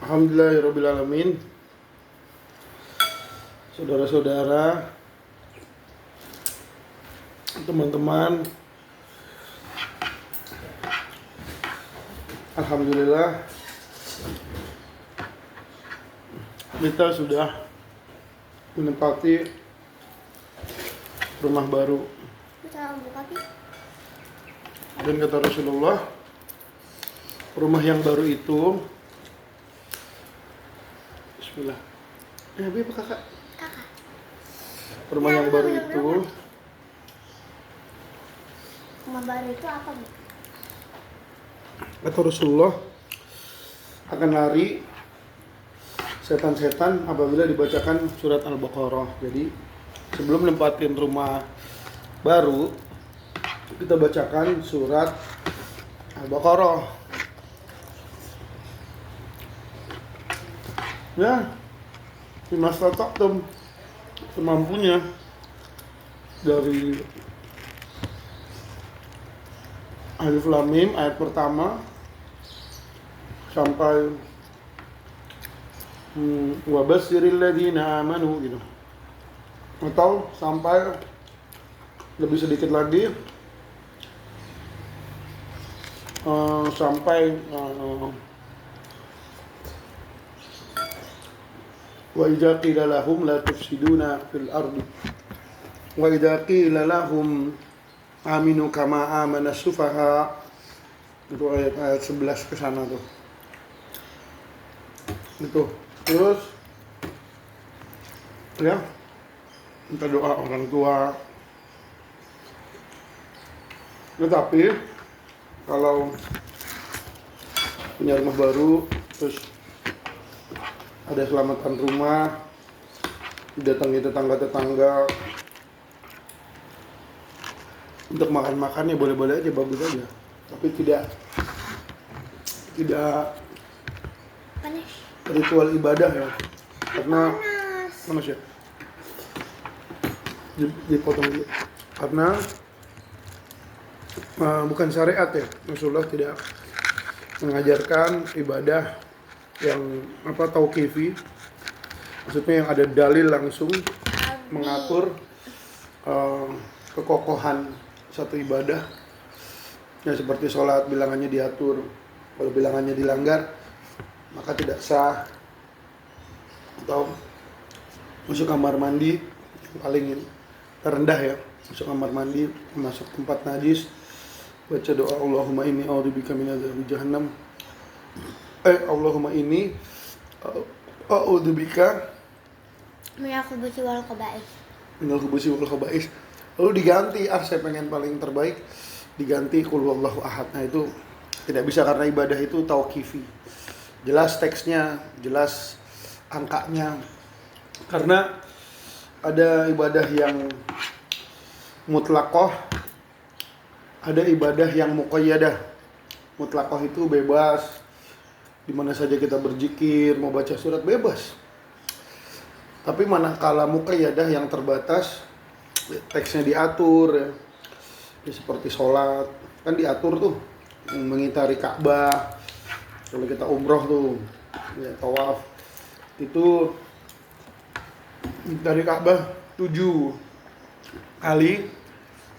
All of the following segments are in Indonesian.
Alhamdulillahirabbil alamin. Saudara-saudara, teman-teman, alhamdulillah kita sudah menempati rumah baru. Dan kata Rasulullah, rumah yang baru itu, bismillah. Abi apa kakak? Kakak. Rumah yang baru itu, Rumah baru itu apa, Bu? kata Rasulullah, akan lari setan-setan apabila dibacakan surat Al-Baqarah. Jadi sebelum nempatin rumah baru, kita bacakan surat Al-Baqarah. Ya, bimastata'tum, semampunya, dari Alif Lam Mim ayat pertama sampai wa basyiril ladzina amanu gitu. Atau sampai lebih sedikit lagi sampai wa idza qila lahum la tufsiduna fil ardi wa idza qila lahum aminu kama amana sufaha. Itu ayat 11 ke sana tuh. Itu. Terus ya, minta doa orang tua. Tetapi kalau punya rumah baru, terus ada selamatan rumah, didatangi tetangga-tetangga untuk makan-makan, ya boleh-boleh aja, bagus aja. Tapi tidak Panas. ritual ibadah ya, karena panas ya, dipotong dulu. Karena bukan syariat ya, Rasulullah tidak mengajarkan ibadah yang tauqifi, maksudnya yang ada dalil langsung mengatur kekokohan satu ibadah. Ya seperti sholat, bilangannya diatur, kalau bilangannya dilanggar maka tidak sah. Atau masuk kamar mandi, yang paling terendah ya, masuk kamar mandi, masuk tempat najis, baca doa Allahumma inni a'udzubika min adzabi jahannam. Allahumma inni a'udzubika Minal khubuthi wal khaba'ith. minal khubuthi wal khaba'ith. Lalu diganti, saya pengen paling terbaik, diganti qul huwallahu ahad. Nah itu tidak bisa karena ibadah itu tauqifi. Jelas teksnya, jelas angkanya. Karena ada ibadah yang mutlaqah, ada ibadah yang muqayyadah. Mutlaqah itu bebas, di mana saja kita berzikir, mau baca surat bebas. Tapi manakala muqayyadah yang terbatas, teksnya diatur ya. Ya seperti sholat, kan diatur tuh mengitari Ka'bah. Kalau kita umroh tuh, ya tawaf, itu dari Ka'bah 7 kali,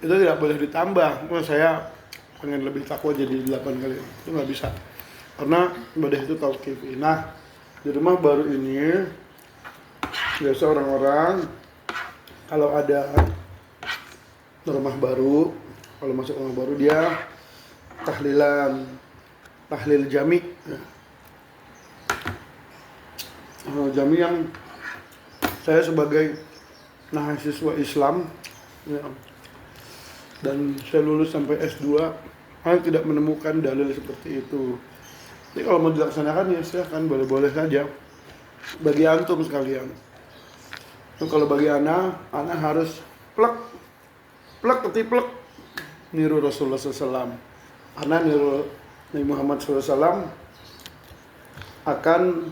itu tidak boleh ditambah. Saya pengen lebih takwa jadi 8 kali, itu nggak bisa, karena ibadah itu tauqifi. Nah, di rumah baru ini biasa orang-orang kalau ada rumah baru, kalau masuk rumah baru dia tahlil jami. Jami yang saya sebagai mahasiswa Islam ya, dan saya lulus sampai S2, saya tidak menemukan dalil seperti itu. Jadi kalau mau dilaksanakan ya silahkan, boleh-boleh saja. Bagi antum sekalian. Nah, kalau bagi anak harus plek ketiplek niru Rasulullah SAW. Karena niru Nabi Muhammad SAW akan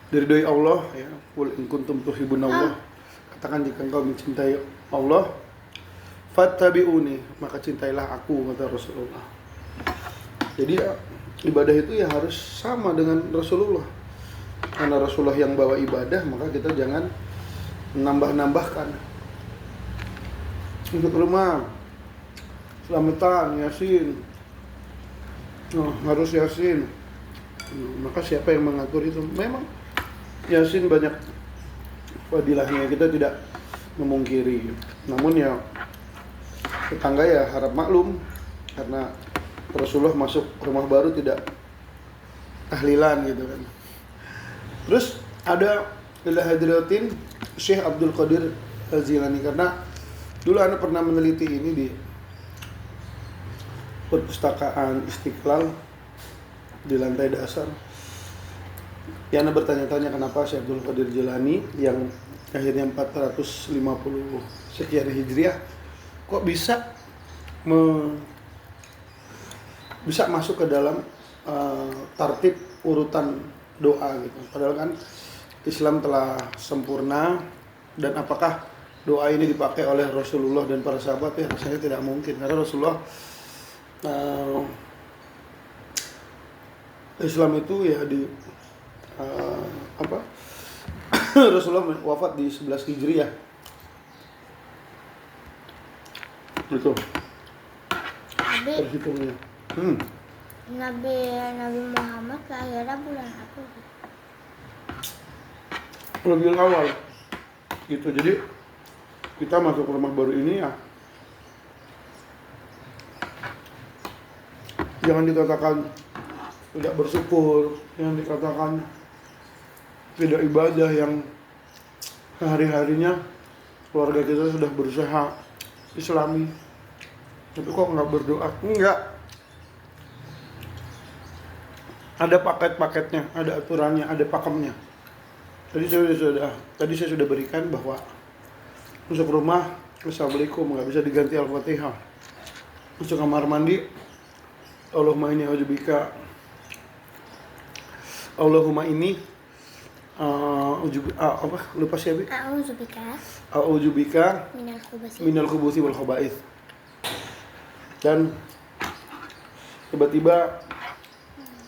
diridhoi Allah ya. Qul in kuntum tuhibbunallah, katakan jika engkau mencintai Allah, fattabi'uni, maka cintailah aku, kata Rasulullah. Jadi ibadah itu ya harus sama dengan Rasulullah. Karena Rasulullah yang bawa ibadah, maka kita jangan nambah-nambahkan. Untuk rumah, selamatan, Yasin. Harus Yasin. Maka siapa yang mengatur itu? Memang Yasin banyak fadilahnya, kita tidak memungkiri. Namun ya tetangga ya harap maklum, karena Rasulullah masuk rumah baru tidak tahlilan gitu kan. Terus ada ila hadratin Syekh Abdul Qadir Al-Jilani, karena dulu Anda pernah meneliti ini di perpustakaan Istiqlal di lantai dasar. Ya, Anda bertanya-tanya kenapa Syekh Abdul Qadir Jilani yang akhirnya 450 sekian Hijriah kok bisa bisa masuk ke dalam tartib urutan doa gitu. Padahal kan Islam telah sempurna, dan apakah doa ini dipakai oleh Rasulullah dan para sahabat? Ya rasanya tidak mungkin, karena Rasulullah Islam itu ya di Rasulullah wafat di 11 Hijriah. Gitu. Perhitungnya. Nabi Muhammad lahirnya bulan apa? Lebih awal. Gitu. Jadi kita masuk rumah baru ini ya, jangan dikatakan tidak bersyukur, jangan dikatakan tidak ibadah yang hari-harinya keluarga kita sudah berusaha Islami, tapi kok nggak berdoa? Enggak. Ada paket-paketnya, ada aturannya, ada pakemnya. Tadi saya sudah berikan bahwa masuk rumah, Assalamualaikum, nggak bisa diganti Al-Fatihah. Masuk kamar mandi, Allahumma inni lupa sih Abi? A'udzubika minal khubuthi wal khaba'ith. Dan tiba-tiba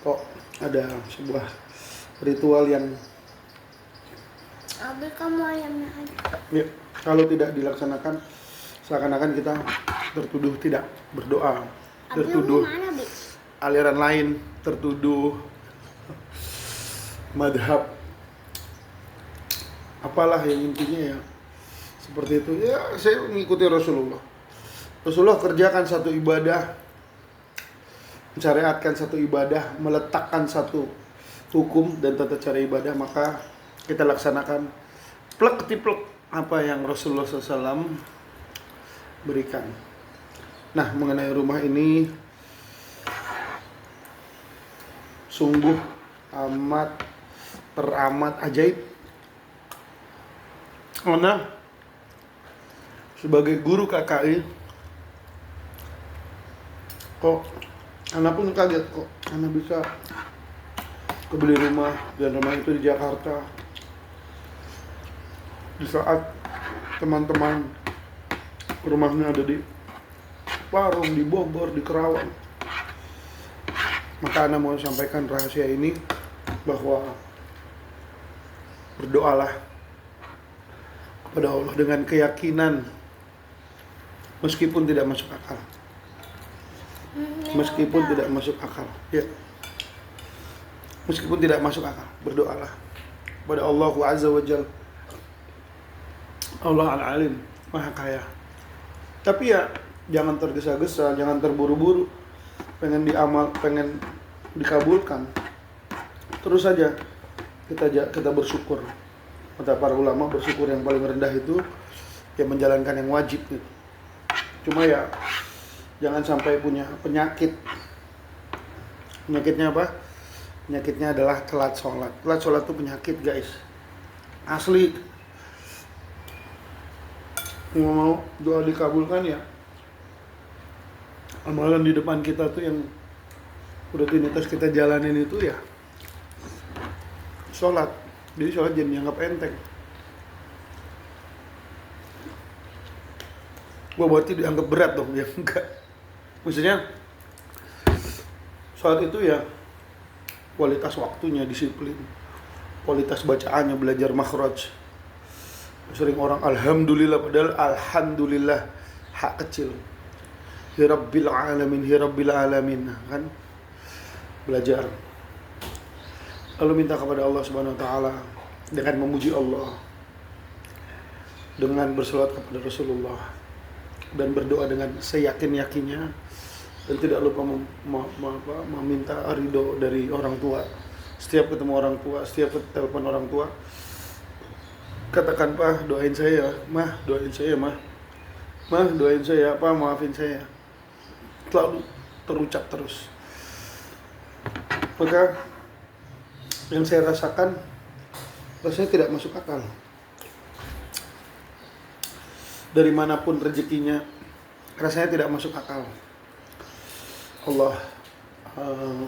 kok ada sebuah ritual yang Abi, kamu ayamnya aja. ya, kalau tidak dilaksanakan seakan-akan kita tertuduh tidak berdoa, tertuduh mana, Bi? aliran lain, tertuduh madhab, apalah yang intinya ya seperti itu. Ya saya mengikuti Rasulullah. Rasulullah kerjakan satu ibadah, mensyariatkan satu ibadah, meletakkan satu hukum dan tata cara ibadah, maka kita laksanakan plek-tiplek apa yang Rasulullah SAW berikan. Nah, mengenai rumah ini sungguh teramat ajaib. Karena sebagai guru KKI, kok anak pun kaget, kok anak bisa kebeli rumah, dan rumah itu di Jakarta di saat teman-teman rumahnya ada di Parung, di Bogor, di Kerawang. Maka Ana mau sampaikan rahasia ini, bahwa berdoalah kepada Allah dengan keyakinan meskipun tidak masuk akal. Meskipun tidak masuk akal, ya. Meskipun tidak masuk akal, berdoalah kepada Allah Azza wa Jalla. Allah Al-Alim, Maha Kaya. Tapi ya jangan tergesa-gesa, jangan terburu-buru. Pengen dikabulkan, terus saja kita bersyukur. Kata para ulama, bersyukur yang paling rendah itu ya menjalankan yang wajib gitu. Cuma ya jangan sampai punya penyakit. Penyakitnya apa? Penyakitnya adalah telat sholat. Telat sholat itu penyakit, guys. Asli. Mau doa dikabulkan ya, amalan di depan kita tuh yang rutinitas kita jalanin itu ya sholat. Jadi sholat jangan dianggap enteng. Gua berarti dianggap berat dong, ya enggak. Maksudnya sholat itu ya kualitas waktunya, disiplin, kualitas bacaannya, belajar makhraj. Sering orang alhamdulillah, padahal alhamdulillah hak kecil. Hirabbil alamin, kan? Belajar. Lalu minta kepada Allah Subhanahu wa taala dengan memuji Allah, dengan berselawat kepada Rasulullah, dan berdoa dengan seyakin-yakinnya, dan tidak lupa meminta ridho dari orang tua. Setiap ketemu orang tua, setiap telepon orang tua, katakan, "Pak, doain saya, Mah, doain saya, Mah. Mah, doain saya, Pak, maafin saya." Selalu terucap terus. Maka yang saya rasakan rasanya tidak masuk akal. Dari manapun rezekinya, rasanya tidak masuk akal. Allah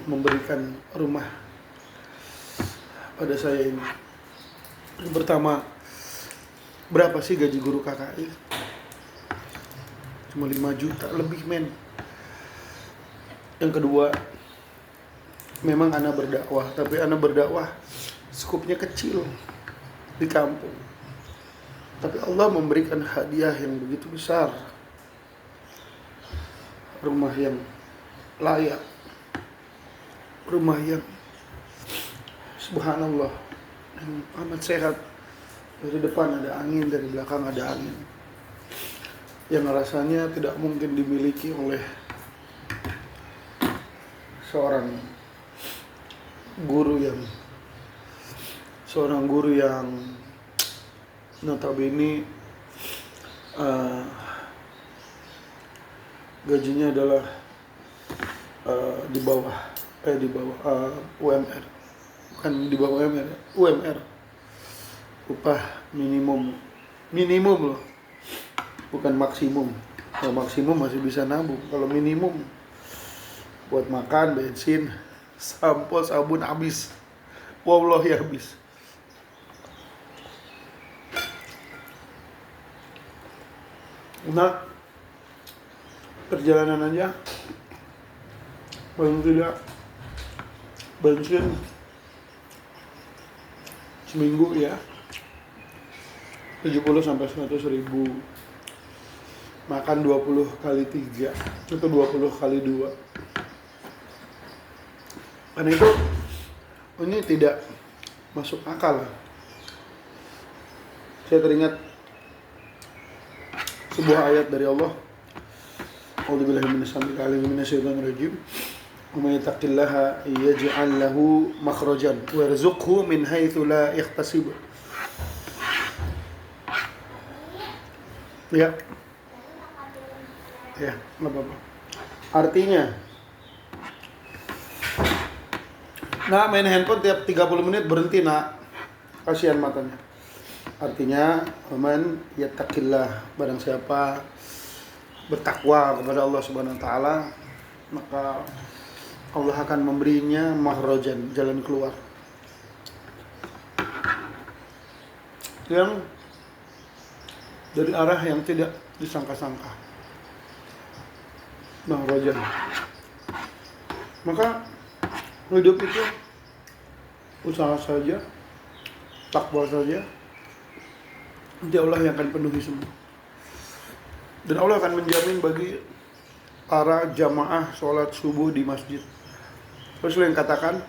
memberikan rumah pada saya ini. Yang pertama, berapa sih gaji guru KKI? Cuma 5 juta lebih, men. Yang kedua, memang Ana berdakwah, tapi Ana berdakwah skupnya kecil di kampung. Tapi Allah memberikan hadiah yang begitu besar. Rumah yang layak. Rumah yang subhanallah, yang amat sehat. Dari depan ada angin, dari belakang ada angin. Yang rasanya tidak mungkin dimiliki oleh seorang guru yang notabene gajinya adalah di bawah UMR, bukan di bawah UMR, UMR, upah minimum loh, bukan maksimum. Kalau maksimum masih bisa nabung, kalau minimum buat makan, bensin, sampo, sabun habis, wallahi habis. Nah, perjalanan aja paling tidak bensin seminggu ya 70 sampai 100 ribu, makan 20 kali 3 atau 20 kali 2. Karena itu ini tidak masuk akal. Saya teringat sebuah ayat dari Allah. A'udzubillahi minasyaitonir rajim. Wa may yattaqillaha yaj'al lahu makhrajan wa yarzuqhu min haitsu la yahtasib. Ya, nggak apa-apa. Artinya, nah, main handphone tiap 30 menit berhenti, nak. Kasihan matanya. Artinya, man yattaqillah, barang siapa bertakwa kepada Allah Subhanahu wa taala, maka Allah akan memberinya makhrajan, jalan keluar. Yang dari arah yang tidak disangka-sangka. Makhrajan. Maka hidup itu usaha saja, takwa saja, nanti Allah yang akan penuhi semua. Dan Allah akan menjamin bagi para jamaah sholat subuh di masjid. Rasul yang katakan,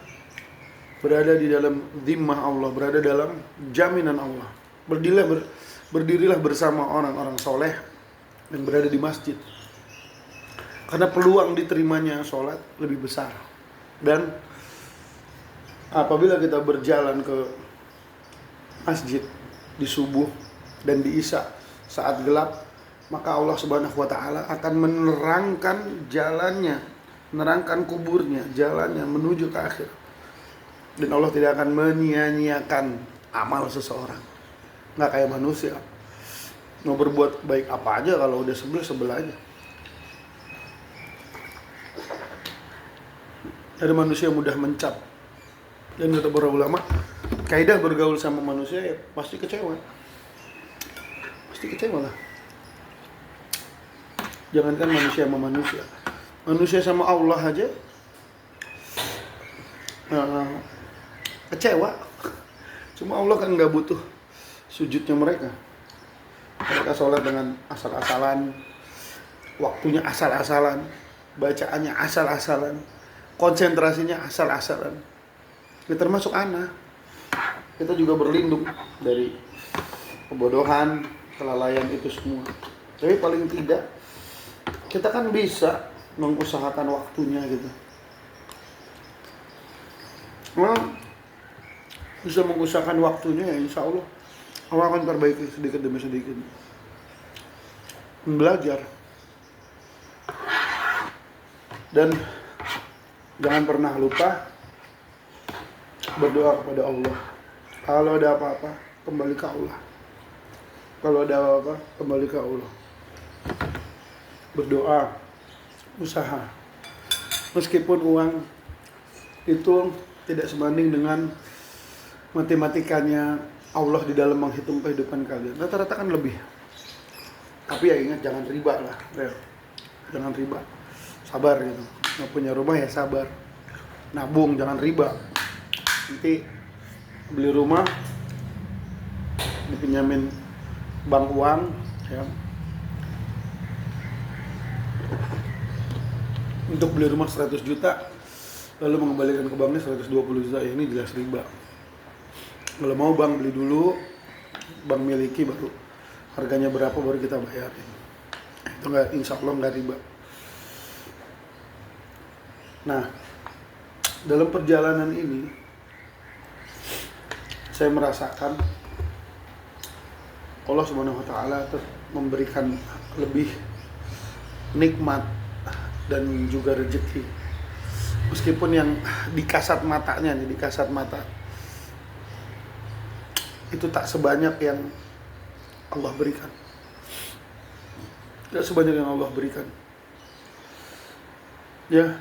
berada di dalam zimmah Allah, berada dalam jaminan Allah. Berdirilah bersama orang-orang soleh dan berada di masjid. Karena peluang diterimanya sholat lebih besar. Dan apabila kita berjalan ke masjid di subuh dan di isya saat gelap, maka Allah Subhanahu wa taala akan menerangkan jalannya, menerangkan kuburnya, jalannya menuju ke akhir. Dan Allah tidak akan menyia-nyiakan amal seseorang. Nggak kayak manusia. Mau berbuat baik apa aja, kalau udah sebel aja. Ada manusia mudah mencap. Dan kata para ulama, kaidah bergaul sama manusia ya pasti kecewa. Pasti kecewa lah. Jangankan manusia sama manusia. Manusia sama Allah aja eh, kecewa. Cuma Allah kan nggak butuh sujudnya mereka. Mereka sholat dengan asal-asalan, waktunya asal-asalan, bacaannya asal-asalan, konsentrasinya asal-asalan. Ya termasuk anak. Kita juga berlindung dari kebodohan, kelalaian itu semua. Tapi paling tidak kita kan bisa mengusahakan waktunya gitu. Nah, bisa mengusahakan waktunya ya insya Allah Allah akan perbaiki sedikit demi sedikit. Belajar. Dan jangan pernah lupa berdoa kepada Allah. Kalau ada apa-apa, kembali ke Allah. Kalau ada apa-apa, kembali ke Allah. Berdoa, usaha. Meskipun uang itu tidak sebanding dengan matematikanya Allah di dalam menghitung kehidupan kalian. Rata-rata kan lebih. Tapi ya ingat, jangan riba lah. Jangan riba. Sabar gitu. Nggak punya rumah ya sabar. Nabung, jangan riba. Nanti beli rumah, dipinjamin bank uang, ya. Untuk beli rumah 100 juta, lalu mengembalikan ke banknya 120 juta, ya ini jelas riba. Kalau mau bank beli dulu, bank miliki baru harganya berapa baru kita bayarin. Itu nggak, insya Allah nggak riba. Nah, dalam perjalanan ini saya merasakan Allah Subhanahu wa taala memberikan lebih nikmat dan juga rezeki. Meskipun yang dikasat matanya nih, dikasat mata itu tak sebanyak yang Allah berikan. Tidak sebanyak yang Allah berikan. Ya,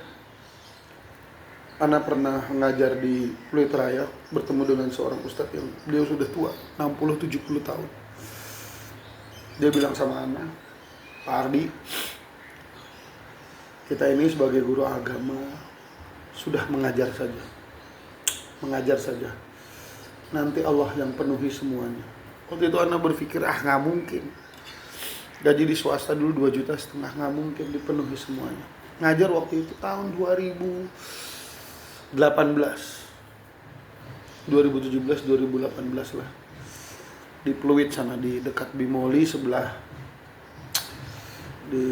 Ana pernah mengajar di Pluit Raya, bertemu dengan seorang ustadz yang beliau sudah tua, 60-70 tahun. Dia bilang sama Ana, Pak Ardi, kita ini sebagai guru agama sudah mengajar saja. Mengajar saja. Nanti Allah yang penuhi semuanya. Waktu itu Ana berpikir, nggak mungkin. Gaji di swasta dulu 2,5 juta, nggak mungkin dipenuhi semuanya. Ngajar waktu itu tahun 2017, 2018 lah. Di Pluit sana, di dekat Bimoli, di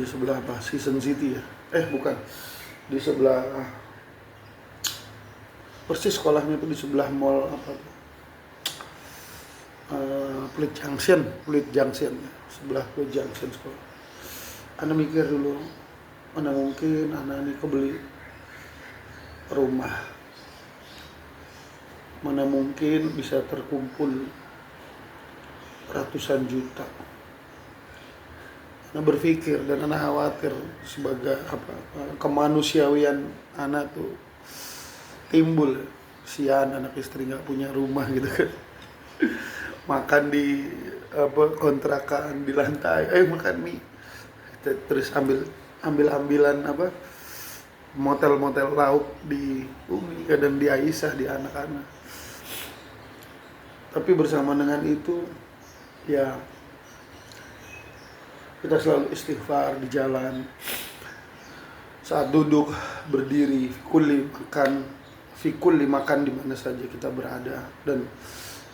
sebelah apa? Season City ya? Bukan. Di sebelah persis sekolahnya itu di sebelah mall apa tuh? Pluit Junction, sebelah Pluit Junction sekolah. Ana mikir dulu, mana mungkin anak ini kebeli rumah, mana mungkin bisa terkumpul ratusan juta. Ana berpikir dan ana khawatir sebagai kemanusiaan anak tuh timbul, sian anak istri nggak punya rumah gitu kan. Makan di kontrakan di lantai, makan mie, terus ambilan motel lauk di Umi, kadang di Aisyah, di anak-anak. Tapi bersama dengan itu ya kita selalu istighfar di jalan, saat duduk, berdiri, fikul makan di mana saja kita berada, dan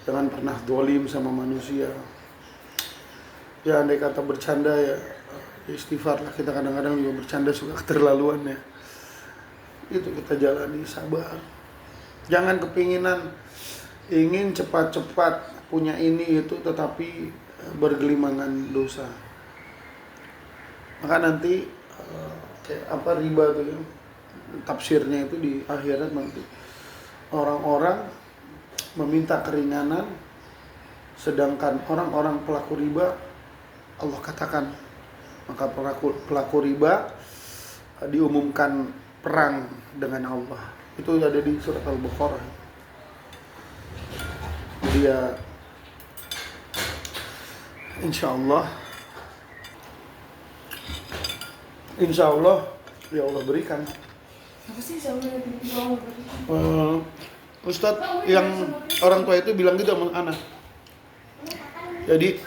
jangan pernah dolim sama manusia. Ya andai kata bercanda ya istighfar lah, kita kadang-kadang juga bercanda suka keterlaluan ya. Itu kita jalani, sabar. Jangan kepinginan ingin cepat-cepat punya ini itu tetapi bergelimangan dosa. Maka nanti riba tuh ya, tafsirnya itu di akhirat nanti orang-orang meminta keringanan, sedangkan orang-orang pelaku riba Allah katakan, maka pelaku riba diumumkan perang dengan Allah. Itu ada di surat Al-Baqarah. Dia insya Allah ya Allah berikan Apa sih sama tiba-tiba Ustadz yang orang tua itu bilang gitu sama anak. Jadi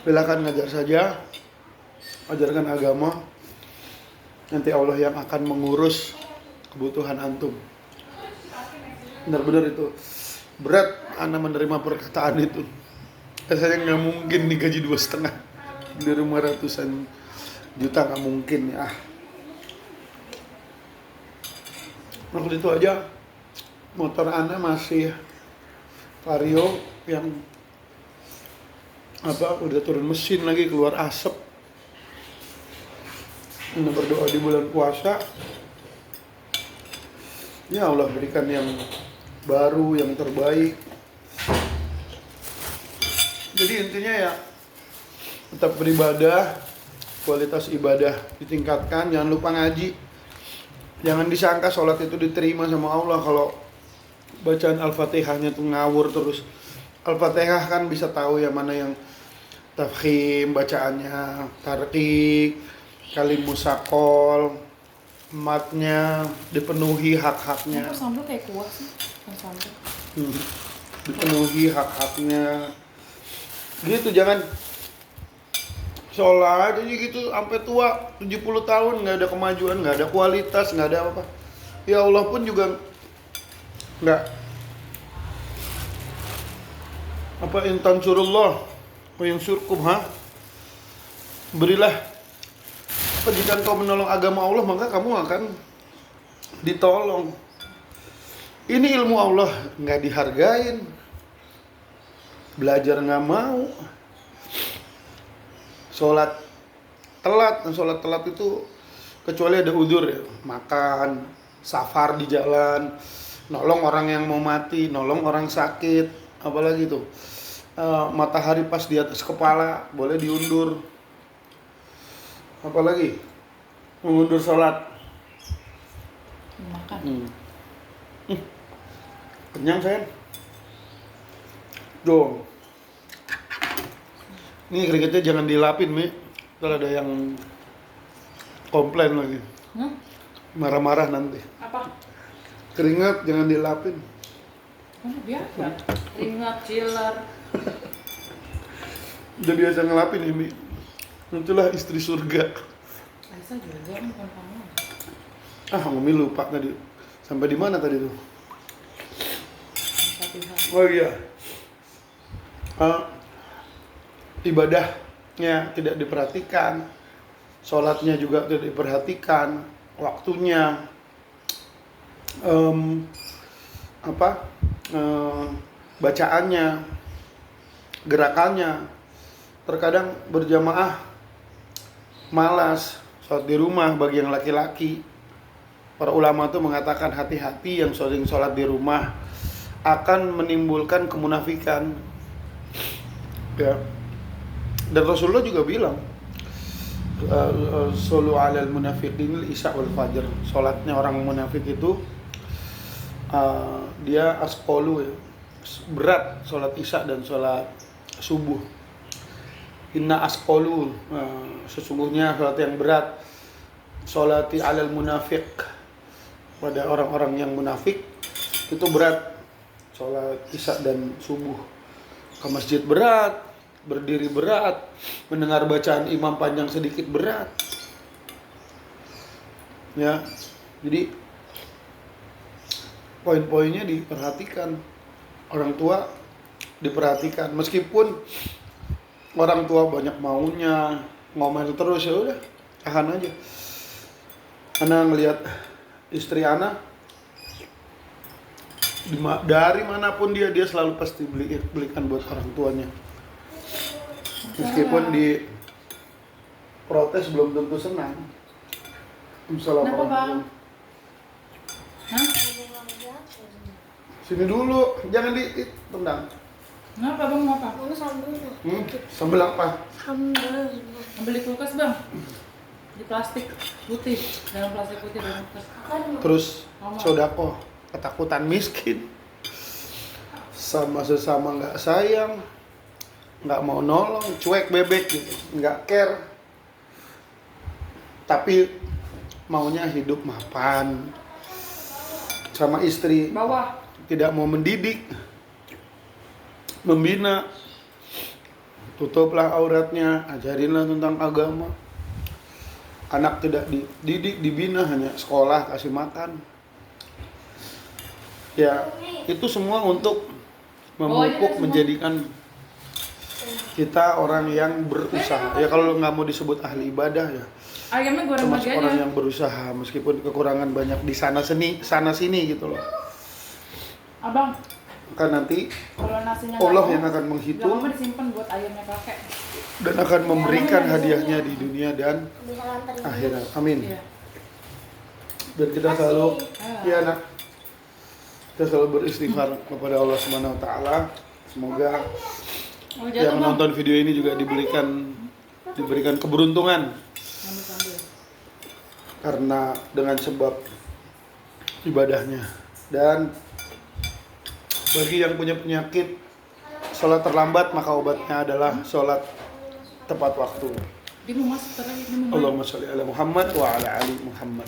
silakan ngajar saja, ajarkan agama. Nanti Allah yang akan mengurus kebutuhan antum. Benar-benar itu berat anak menerima perkataan itu. Saya nggak mungkin digaji 2,5 di rumah ratusan juta, nggak mungkin ya. Waktu itu aja motor Anda masih Vario yang udah turun mesin lagi, keluar asap. Anda berdoa di bulan puasa, ya Allah berikan yang baru, yang terbaik. Jadi intinya ya tetap beribadah, kualitas ibadah ditingkatkan, jangan lupa ngaji. Jangan disangka sholat itu diterima sama Allah kalau bacaan Al-Fatihahnya tuh ngawur terus. Al-Fatihah kan bisa tahu yang mana yang tafkhim bacaannya, tarqiq, kalim musakol, matnya dipenuhi hak-haknya. Kenapa sambal kayak kuah sih? Kan sambal. Dipenuhi hak-haknya. Gitu, jangan sholat aja gitu sampai tua 70 tahun nggak ada kemajuan, nggak ada kualitas, nggak ada apa-apa. Ya Allah pun juga nggak apa intan surullah wa yansurkum berilah jika kau menolong agama Allah maka kamu akan ditolong. Ini ilmu Allah nggak dihargain, belajar nggak mau, sholat telat. Dan sholat telat itu kecuali ada udzur ya, makan, safar di jalan, nolong orang yang mau mati, nolong orang sakit, apalagi tuh matahari pas di atas kepala boleh diundur. Apalagi mengundur sholat. Makan. Kenyang sayang. Dong. Ini keringetnya jangan dilapin, Mi. Kalau ada yang komplain lagi. Marah-marah nanti. Apa? Keringat jangan dilapin. Biasa. Ingat chiller. Udah biasa ngelapin ini. Itulah istri surga. Aisyah juga bukan kamu. Umi lupa tadi. Sampai di mana tadi tuh? Fatihah. Oh iya. Ibadahnya tidak diperhatikan, sholatnya juga tidak diperhatikan, waktunya, bacaannya, gerakannya. Terkadang berjamaah malas, sholat di rumah bagi yang laki-laki. Para ulama itu mengatakan hati-hati yang sering sholat di rumah akan menimbulkan kemunafikan. Ya. Dan Rasulullah juga bilang shollu 'alal munafiqin isya wal fajr. Salatnya orang munafik itu dia asqalu ya. Berat salat isya dan salat subuh. Inna asqalu, sesungguhnya salat yang berat. Sholati 'alal munafiq, pada orang-orang yang munafik itu berat. Salat isya dan subuh. Ke masjid berat, berdiri berat, mendengar bacaan imam panjang sedikit berat. Ya. Jadi poin-poinnya diperhatikan. Orang tua diperhatikan, meskipun orang tua banyak maunya, ngomel terus, ya udah, tahan aja. Ana ngelihat istri Ana dari manapun dia selalu pasti belikan buat orang tuanya. Meskipun di protes belum tentu senang. Kenapa, Bang? Hah? Sini dulu, jangan ditendang. Kenapa, Bang? Mau apa? Mau sambal. Sambal apa? Sambal. Ambil di kulkas, Bang. Di plastik putih, dalam plastik putih dalam kulkas. Terus sodako, ketakutan miskin, sama sesama nggak sayang, nggak mau nolong, cuek bebek gitu, nggak care. Tapi maunya hidup mapan sama istri, Bawah. tidak mau mendidik, membina. Tutuplah auratnya, ajarinlah tentang agama. Anak tidak dididik, dibina, hanya sekolah, kasih makan. Ya, itu semua untuk memupuk, menjadikan kita orang yang berusaha. Ya kalau nggak mau disebut ahli ibadah ya, Ayamnya goreng termasuk lagi orang aja. yang berusaha meskipun kekurangan banyak di sana sini gitu loh. Abang, Kan nanti kalau nasinya Allah nggak yang mau, akan nggak menghitung apa-apa disimpan buat ayamnya kakek. dan akan memberikan hadiahnya di dunia dan Bisa nganterin. akhirat. Amin. Iya. Dan kita selalu, Ah. ya nak, kita selalu beristighfar kepada Allah Subhanahu Wa Taala. Semoga Oh, jatuh yang bang. nonton video ini juga diberikan keberuntungan Sambil-sambil. karena dengan sebab ibadahnya. Dan bagi yang punya penyakit sholat terlambat, maka obatnya adalah sholat tepat waktu. Dia mau masuk tadi, dia mau main. Allahumma sholli ala Muhammad wa ala ali Muhammad.